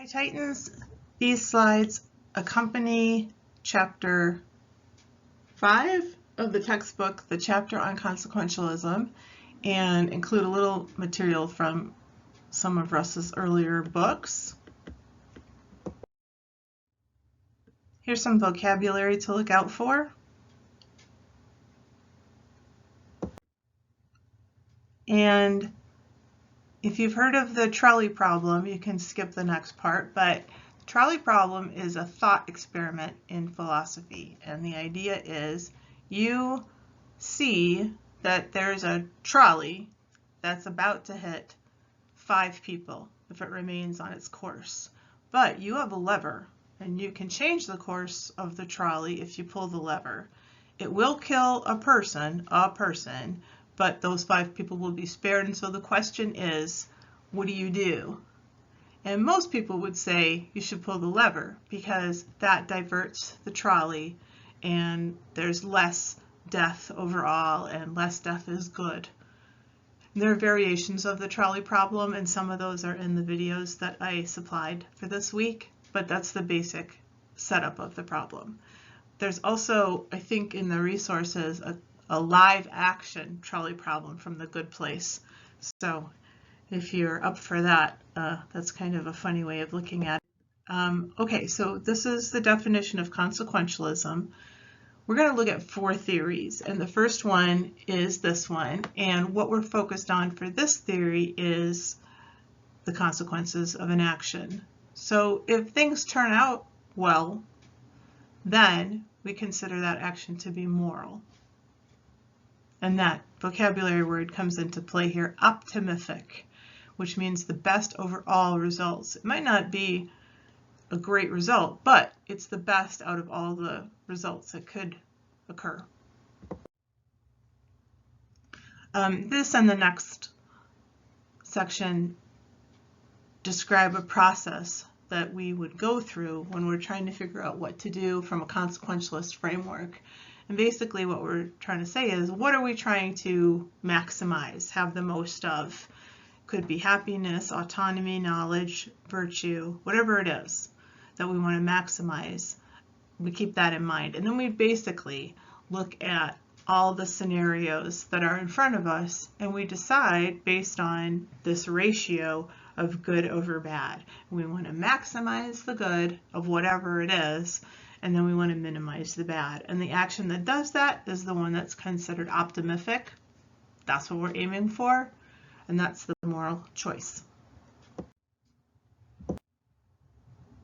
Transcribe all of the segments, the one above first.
Titans, these slides accompany chapter 5 of the textbook, the chapter on consequentialism, and include a little material from some of Russ's earlier books. Here's some vocabulary to look out for. And if you've heard of the trolley problem, you can skip the next part, but the trolley problem is a thought experiment in philosophy. And the idea is you see that there's a trolley that's about to hit 5 people if it remains on its course. But you have a lever and you can change the course of the trolley if you pull the lever. It will kill a person, but those 5 people will be spared. And so the question is, what do you do? And most people would say you should pull the lever because that diverts the trolley and there's less death overall, and less death is good. And there are variations of the trolley problem, and some of those are in the videos that I supplied for this week, but that's the basic setup of the problem. There's also, I think in the resources, a live action trolley problem from The Good Place. So if you're up for that, that's kind of a funny way of looking at it. Okay, so this is the definition of consequentialism. We're going to look at 4 theories, and the first one is this one, and what we're focused on for this theory is the consequences of an action. So if things turn out well, then we consider that action to be moral. And that vocabulary word comes into play here, optimific, which means the best overall results. It might not be a great result, but it's the best out of all the results that could occur. This and the next section describe a process that we would go through when we're trying to figure out what to do from a consequentialist framework. And basically what we're trying to say is, what are we trying to maximize, have the most of? Could be happiness, autonomy, knowledge, virtue, whatever it is that we want to maximize. We keep that in mind. And then we basically look at all the scenarios that are in front of us, and we decide based on this ratio of good over bad. We want to maximize the good of whatever it is, and then we want to minimize the bad. And the action that does that is the one that's considered optimific. That's what we're aiming for, and that's the moral choice.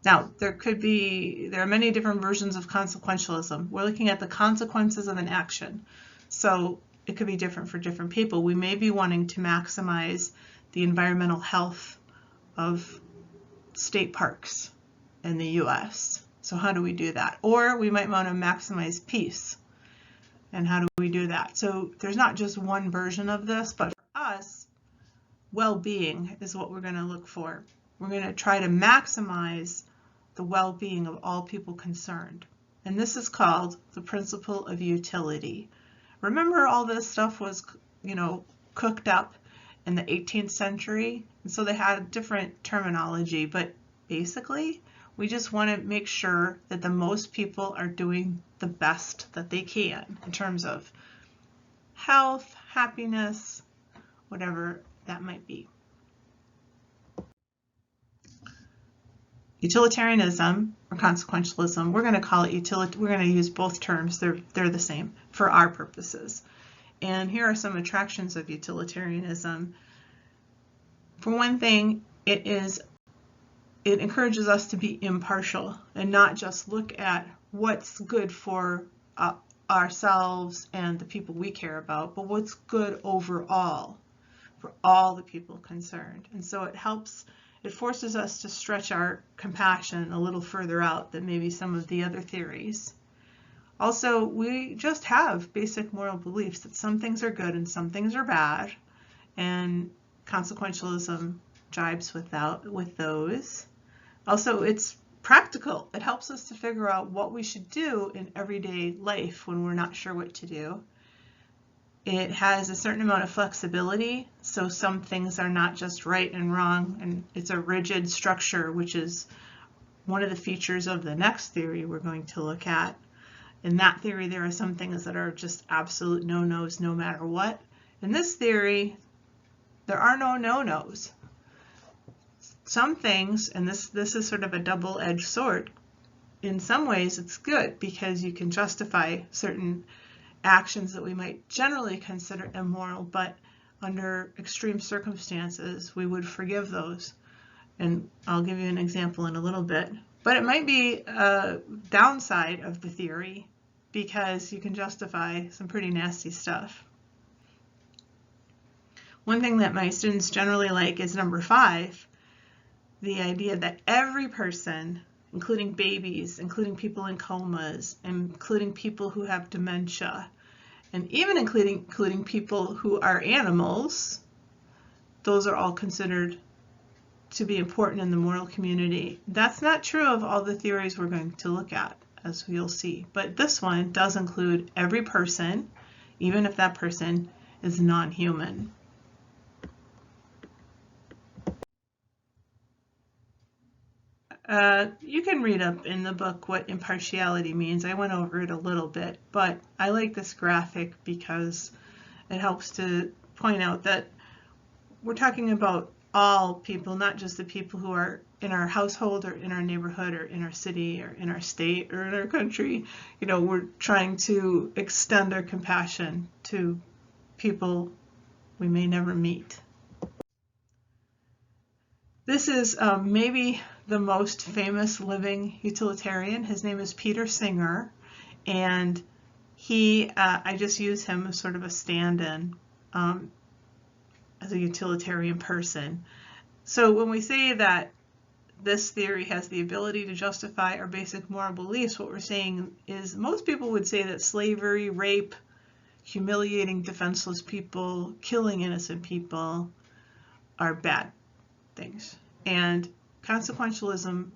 Now, there are many different versions of consequentialism. We're looking at the consequences of an action. So it could be different for different people. We may be wanting to maximize the environmental health of state parks in the US. So how do we do that? Or we might want to maximize peace. And how do we do that? So there's not just one version of this, but for us, well-being is what we're going to look for. We're going to try to maximize the well-being of all people concerned. And this is called the principle of utility. Remember, all this stuff was, cooked up in the 18th century, and so they had different terminology, but basically we just want to make sure that the most people are doing the best that they can in terms of health, happiness, whatever that might be. Utilitarianism or consequentialism, we're going to call it we're going to use both terms. They're the same for our purposes. And here are some attractions of utilitarianism. For one thing, it encourages us to be impartial and not just look at what's good for ourselves and the people we care about, but what's good overall for all the people concerned. And so it forces us to stretch our compassion a little further out than maybe some of the other theories. Also, we just have basic moral beliefs that some things are good and some things are bad, and consequentialism jibes with those. Also, it's practical. It helps us to figure out what we should do in everyday life when we're not sure what to do. It has a certain amount of flexibility, so some things are not just right and wrong, and it's a rigid structure, which is one of the features of the next theory we're going to look at. In that theory, there are some things that are just absolute no-nos no matter what. In this theory, there are no no-nos. Some things, and this is sort of a double-edged sword, in some ways it's good because you can justify certain actions that we might generally consider immoral, but under extreme circumstances we would forgive those. And I'll give you an example in a little bit. But it might be a downside of the theory because you can justify some pretty nasty stuff. One thing that my students generally like is number 5, the idea that every person, including babies, including people in comas, including people who have dementia, and even including people who are animals, those are all considered to be important in the moral community. That's not true of all the theories we're going to look at, as you'll see, but this one does include every person, even if that person is non-human. You can read up in the book what impartiality means. I went over it a little bit, but I like this graphic because it helps to point out that we're talking about all people, not just the people who are in our household or in our neighborhood or in our city or in our state or in our country. You know, we're trying to extend our compassion to people we may never meet. This is maybe the most famous living utilitarian. His name is Peter Singer, and I just use him as sort of a stand-in as a utilitarian person. So when we say that this theory has the ability to justify our basic moral beliefs, what we're saying is most people would say that slavery, rape, humiliating defenseless people, killing innocent people are bad things. And consequentialism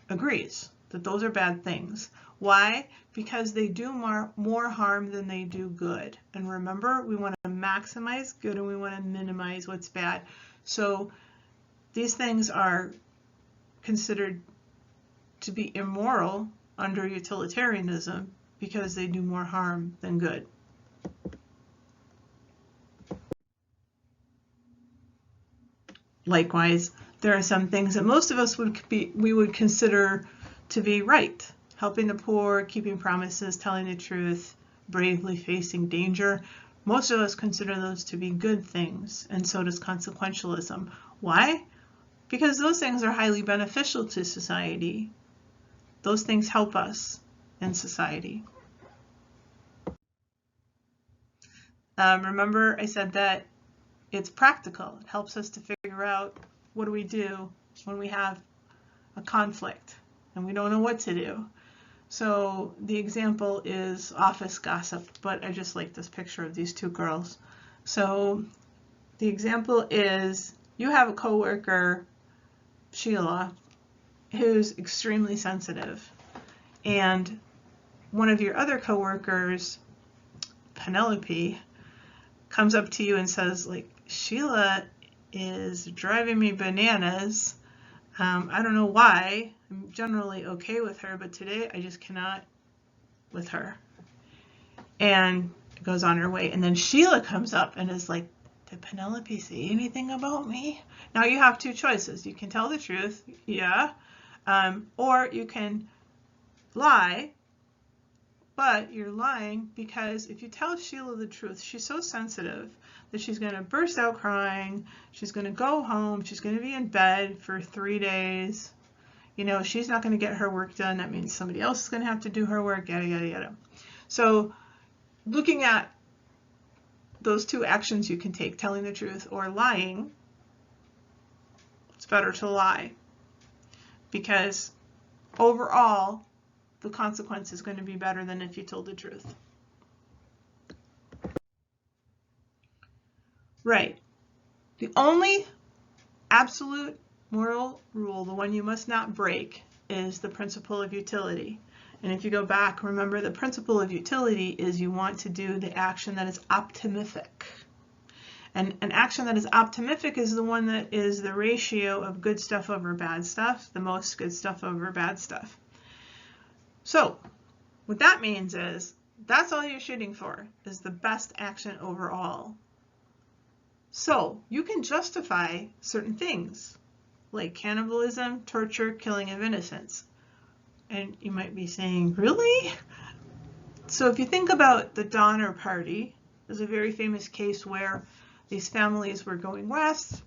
agrees that those are bad things. Why? Because they do more harm than they do good. And remember, we want to maximize good and we want to minimize what's bad. So these things are considered to be immoral under utilitarianism because they do more harm than good. Likewise, there are some things that most of us we would consider to be right. Helping the poor, keeping promises, telling the truth, bravely facing danger. Most of us consider those to be good things, and so does consequentialism. Why? Because those things are highly beneficial to society. Those things help us in society. Remember, I said that it's practical. It helps us to figure out what do we do when we have a conflict and we don't know what to do. So the example is office gossip, but I just like this picture of these two girls. So the example is you have a coworker, Sheila, who's extremely sensitive, and one of your other coworkers, Penelope, comes up to you and says, like, Sheila is driving me bananas. I don't know why. I'm generally okay with her, but today I just cannot with her. And it goes on her way. And then Sheila comes up and is like, did Penelope say anything about me? Now you have two choices. You can tell the truth, yeah, or you can lie. But you're lying because if you tell Sheila the truth, she's so sensitive that she's going to burst out crying. She's going to go home. She's going to be in bed for 3 days. You know, she's not going to get her work done. That means somebody else is going to have to do her work, yada, yada, yada. So looking at those two actions you can take, telling the truth or lying, it's better to lie because overall, the consequence is going to be better than if you told the truth. Right. The only absolute moral rule, the one you must not break, is the principle of utility. And if you go back, remember the principle of utility is you want to do the action that is optimific. And an action that is optimific is the one that is the ratio of good stuff over bad stuff, the most good stuff over bad stuff. So what that means is that's all you're shooting for, is the best action overall. So you can justify certain things like cannibalism, torture, killing of innocents. And you might be saying, really? So if you think about the Donner Party, there's a very famous case where these families were going west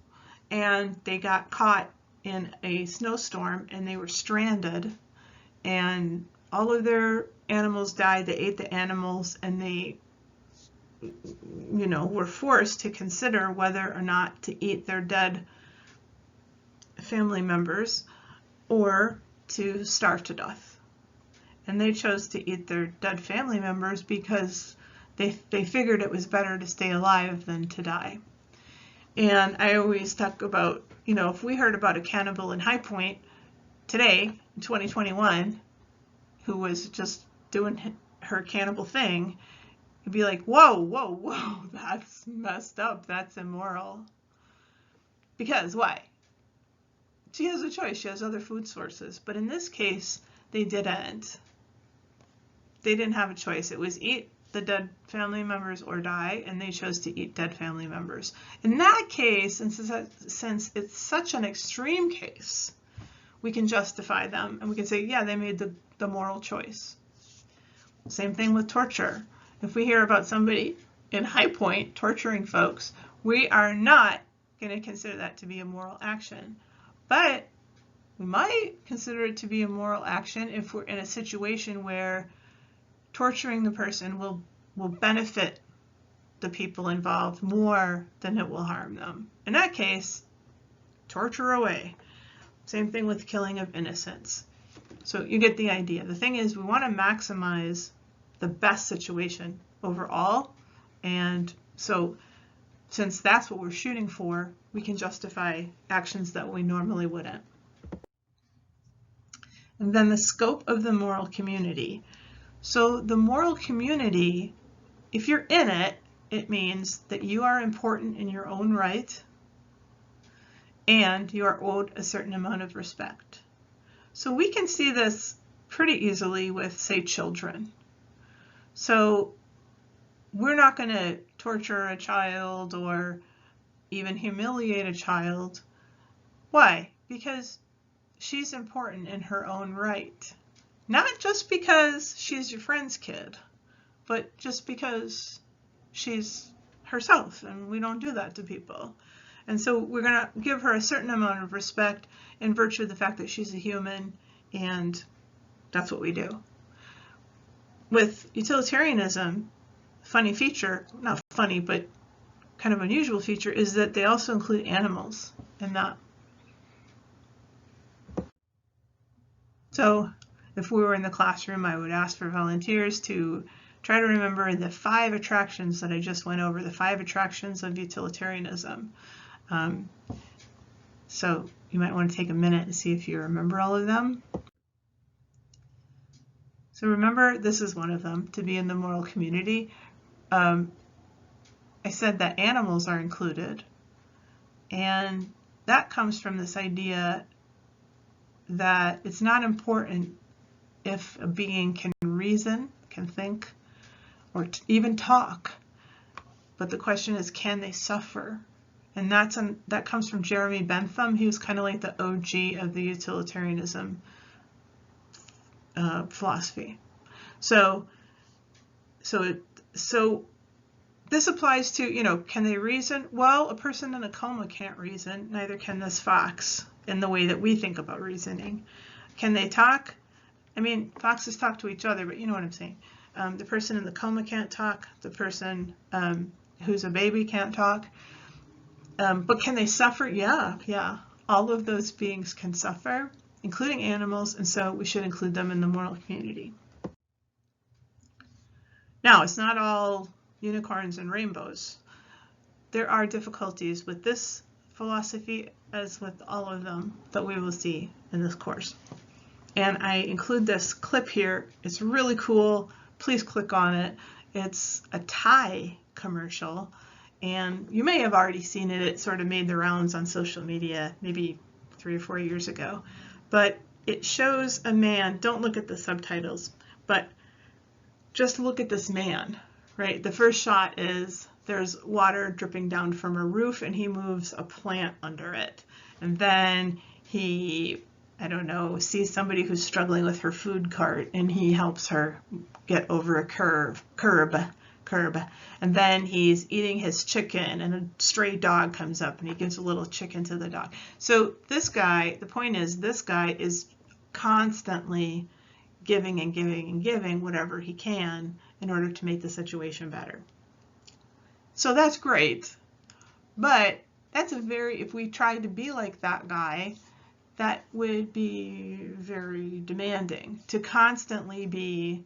and they got caught in a snowstorm and they were stranded and all of their animals died. They ate the animals and they, were forced to consider whether or not to eat their dead family members or to starve to death. And they chose to eat their dead family members because they figured it was better to stay alive than to die. And I always talk about, if we heard about a cannibal in High Point today, in 2021, who was just doing her cannibal thing, it'd be like, whoa, whoa, whoa, that's messed up, that's immoral. Because why? She has a choice, she has other food sources. But in this case, they didn't. They didn't have a choice. It was eat the dead family members or die, and they chose to eat dead family members. In that case, since it's such an extreme case, we can justify them and we can say, yeah, they made the moral choice. Same thing with torture. If we hear about somebody in High Point torturing folks, we are not going to consider that to be a moral action. But we might consider it to be a moral action if we're in a situation where torturing the person will benefit the people involved more than it will harm them. In that case, torture away. Same thing with killing of innocents. So you get the idea. The thing is, we want to maximize the best situation overall. And so since that's what we're shooting for, we can justify actions that we normally wouldn't. And then the scope of the moral community. So the moral community, if you're in it, it means that you are important in your own right and you are owed a certain amount of respect. So we can see this pretty easily with, say, children. So we're not going to torture a child or even humiliate a child. Why? Because she's important in her own right. Not just because she's your friend's kid, but just because she's herself, and we don't do that to people. And so we're going to give her a certain amount of respect in virtue of the fact that she's a human, and that's what we do. With utilitarianism, funny feature, not funny, but kind of unusual feature, is that they also include animals in that. So if we were in the classroom, I would ask for volunteers to try to remember the 5 attractions that I just went over, the 5 attractions of utilitarianism. So you might want to take a minute and see if you remember all of them. So remember, this is one of them, to be in the moral community. I said that animals are included, and that comes from this idea that it's not important if a being can reason, can think, or even talk, but the question is, can they suffer? And that comes from Jeremy Bentham. He was kind of like the OG of the utilitarianism philosophy. So this applies to, can they reason? Well, a person in a coma can't reason, neither can this fox in the way that we think about reasoning. Can they talk? I mean, foxes talk to each other, but you know what I'm saying. The person in the coma can't talk. The person who's a baby can't talk. But can they suffer? Yeah. All of those beings can suffer, including animals, and so we should include them in the moral community. Now, it's not all unicorns and rainbows. There are difficulties with this philosophy as with all of them that we will see in this course. And I include this clip here. It's really cool. Please click on it. It's a Thai commercial, and you may have already seen it. It sort of made the rounds on social media maybe 3 or 4 years ago. But it shows a man. Don't look at the subtitles, but just look at this man, right? The first shot is there's water dripping down from a roof, and he moves a plant under it. And then he, I don't know, sees somebody who's struggling with her food cart, and he helps her get over a curb. And then he's eating his chicken, and a stray dog comes up, and he gives a little chicken to the dog. So this guy, the point is, this guy is constantly giving and giving and giving whatever he can in order to make the situation better. So that's great, but that's if we tried to be like that guy, that would be very demanding. To constantly be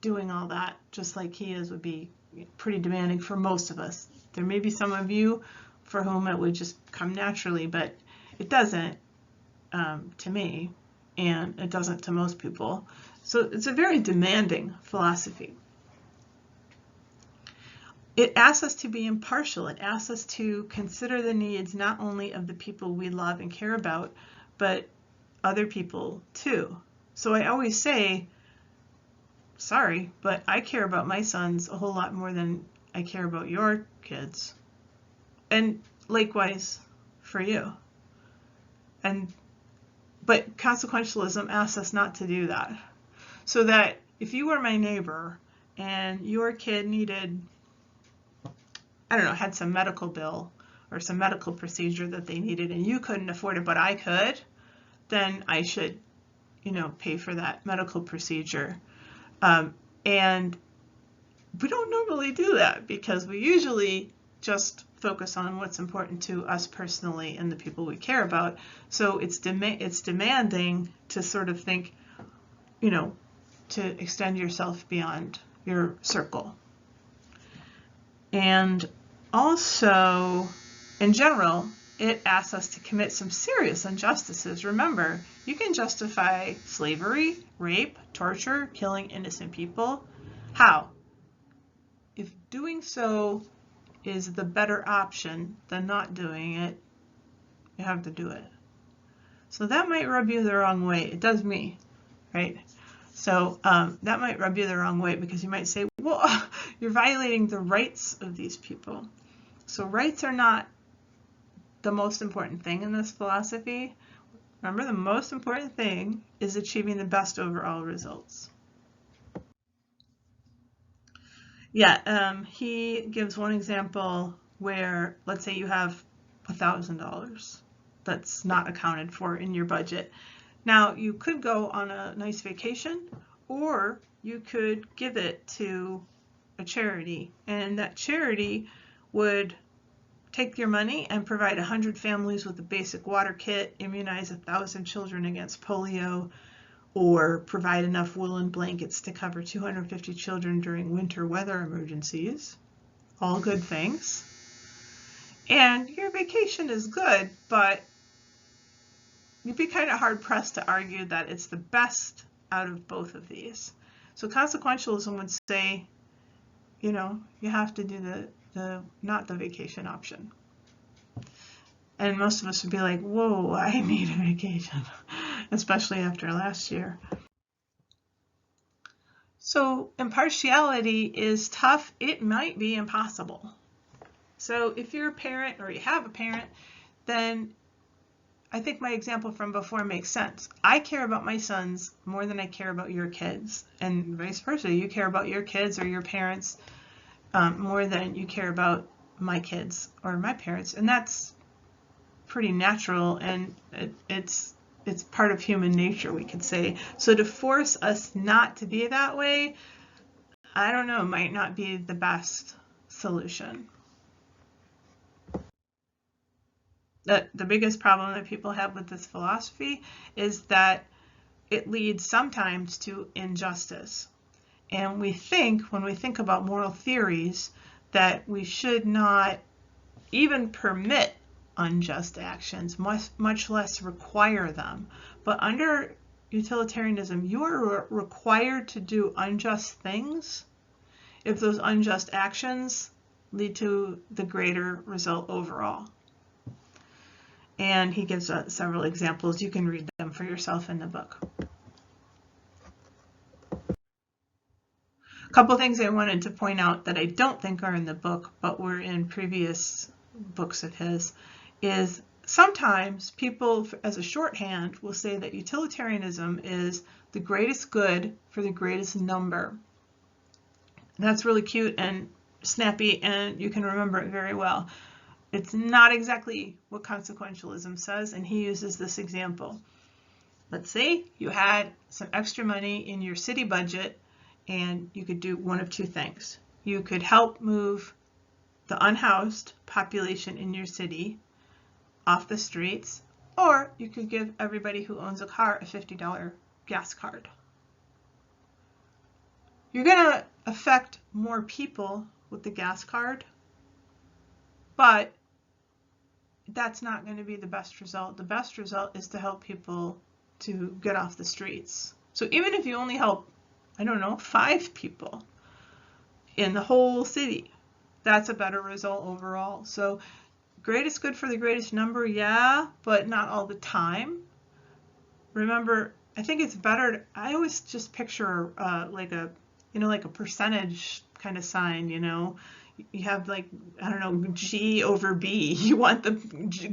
doing all that just like he is would be pretty demanding for most of us. There may be some of you for whom it would just come naturally, but it doesn't to me, and it doesn't to most people. So it's a very demanding philosophy. It asks us to be impartial. It asks us to consider the needs not only of the people we love and care about, but other people too. So I always say, sorry, but I care about my sons a whole lot more than I care about your kids. And likewise for you. But consequentialism asks us not to do that. So that if you were my neighbor and your kid needed, I don't know, had some medical bill or some medical procedure that they needed and you couldn't afford it, but I could, then I should, pay for that medical procedure. And we don't normally do that because we usually just focus on what's important to us personally and the people we care about. So it's demanding to sort of think, to extend yourself beyond your circle. And also, in general, it asks us to commit some serious injustices. Remember, you can justify slavery, rape, torture, killing innocent people. How? If doing so is the better option than not doing it, you have to do it. So that might rub you the wrong way. It does me, right? So that might rub you the wrong way because you might say, well, you're violating the rights of these people. So rights are not the most important thing in this philosophy. Remember, the most important thing is achieving the best overall results. Yeah, he gives one example where, let's say you have $1,000 that's not accounted for in your budget. Now, you could go on a nice vacation, or you could give it to a charity, and that charity would take your money and provide 100 families with a basic water kit, immunize 1,000 children against polio, or provide enough woolen blankets to cover 250 children during winter weather emergencies. All good things. And your vacation is good, but you'd be kind of hard-pressed to argue that it's the best out of both of these. So consequentialism would say, you have to do not the vacation option. And most of us would be like, whoa, I need a vacation, especially after last year. So impartiality is tough. It might be impossible. So if you're a parent or you have a parent, then I think my example from before makes sense. I care about my sons more than I care about your kids, and vice versa. You care about your kids or your parents more than you care about my kids or my parents, and that's pretty natural, and it's part of human nature, we could say. So to force us not to be that way, I don't know, might not be the best solution. The biggest problem that people have with this philosophy is that it leads sometimes to injustice. And we think, when we think about moral theories, that we should not even permit unjust actions, much less require them. But under utilitarianism, you are required to do unjust things if those unjust actions lead to the greater result overall. And he gives several examples. You can read them for yourself in the book. A couple things I wanted to point out that I don't think are in the book, but were in previous books of his, is sometimes people, as a shorthand, will say that utilitarianism is the greatest good for the greatest number. And that's really cute and snappy, and you can remember it very well. It's not exactly what consequentialism says, and he uses this example. Let's say you had some extra money in your city budget, and you could do one of two things. You could help move the unhoused population in your city off the streets, or you could give everybody who owns a car a $50 gas card. You're going to affect more people with the gas card, but that's not going to be the best result. The best result is to help people to get off the streets. So even if you only help, I don't know, 5 people in the whole city, that's a better result overall. So greatest good for the greatest number, yeah, but not all the time. Remember, I think it's better, I always just picture like a percentage kind of sign, You have like, I don't know, G over B. You want the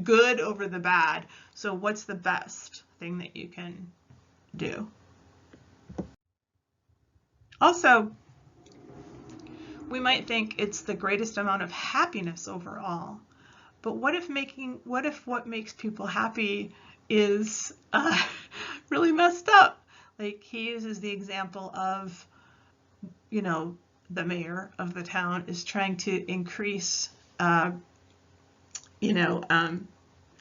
good over the bad. So what's the best thing that you can do? Also, we might think it's the greatest amount of happiness overall. But what if what makes people happy is really messed up? Like he uses the example of, the mayor of the town is trying to increase,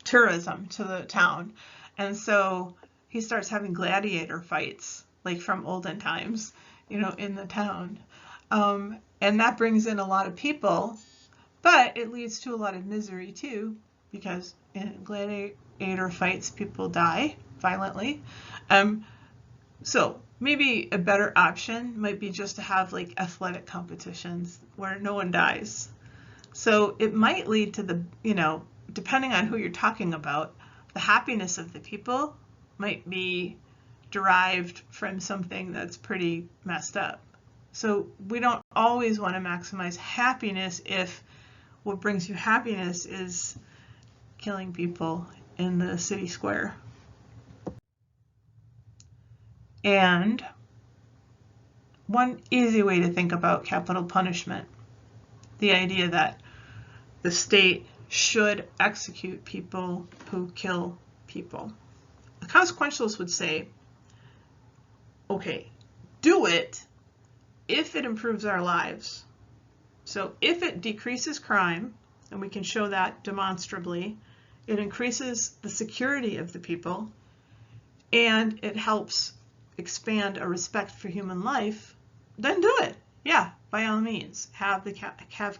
tourism to the town. And so he starts having gladiator fights, like from olden times, in the town. And that brings in a lot of people, but it leads to a lot of misery too, because in gladiator fights, people die violently. So maybe a better option might be just to have like athletic competitions where no one dies. So it might lead to the, depending on who you're talking about, the happiness of the people might be derived from something that's pretty messed up. So we don't always want to maximize happiness if what brings you happiness is killing people in the city square. And one easy way to think about capital punishment, the idea that the state should execute people who kill people. The consequentialist would say, okay, do it if it improves our lives. So if it decreases crime, and we can show that demonstrably, it increases the security of the people, and it helps expand a respect for human life, then do it. Yeah, by all means, have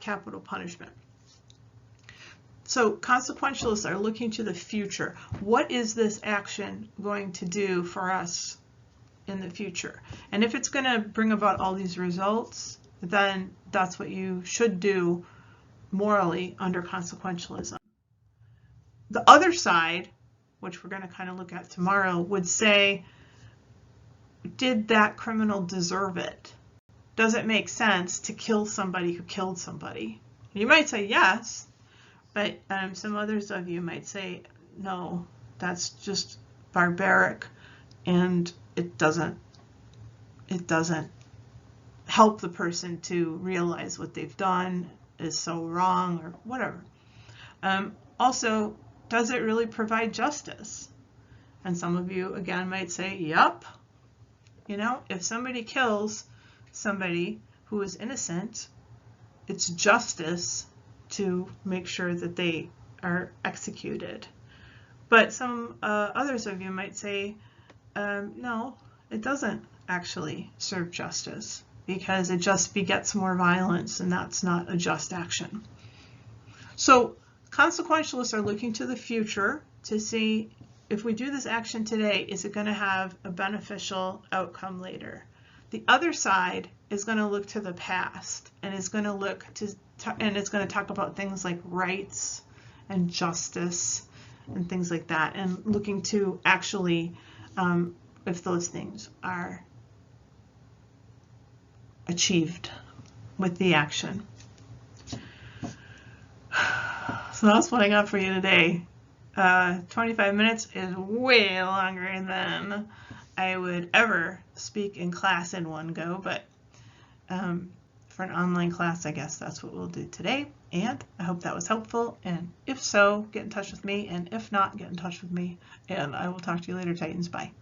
capital punishment. So consequentialists are looking to the future. What is this action going to do for us in the future? And if it's going to bring about all these results, then that's what you should do morally under consequentialism. The other side, which we're going to kind of look at tomorrow, would say, did that criminal deserve it? Does it make sense to kill somebody who killed somebody? You might say yes, but some others of you might say, no, that's just barbaric, and it doesn't help the person to realize what they've done is so wrong or whatever. Also, does it really provide justice? And some of you, again, might say, yep. If somebody kills somebody who is innocent, it's justice to make sure that they are executed. But some others of you might say, no, it doesn't actually serve justice because it just begets more violence, and that's not a just action. So consequentialists are looking to the future to see if we do this action today, is it going to have a beneficial outcome later? The other side is going to look to the past and is going to look to and it's going to talk about things like rights and justice and things like that, and looking to actually if those things are achieved with the action. So that's what I got for you today. 25 minutes is way longer than I would ever speak in class in one go, but for an online class, I guess that's what we'll do today. And I hope that was helpful. And if so, get in touch with me. And if not, get in touch with me. And I will talk to you later, Titans. Bye.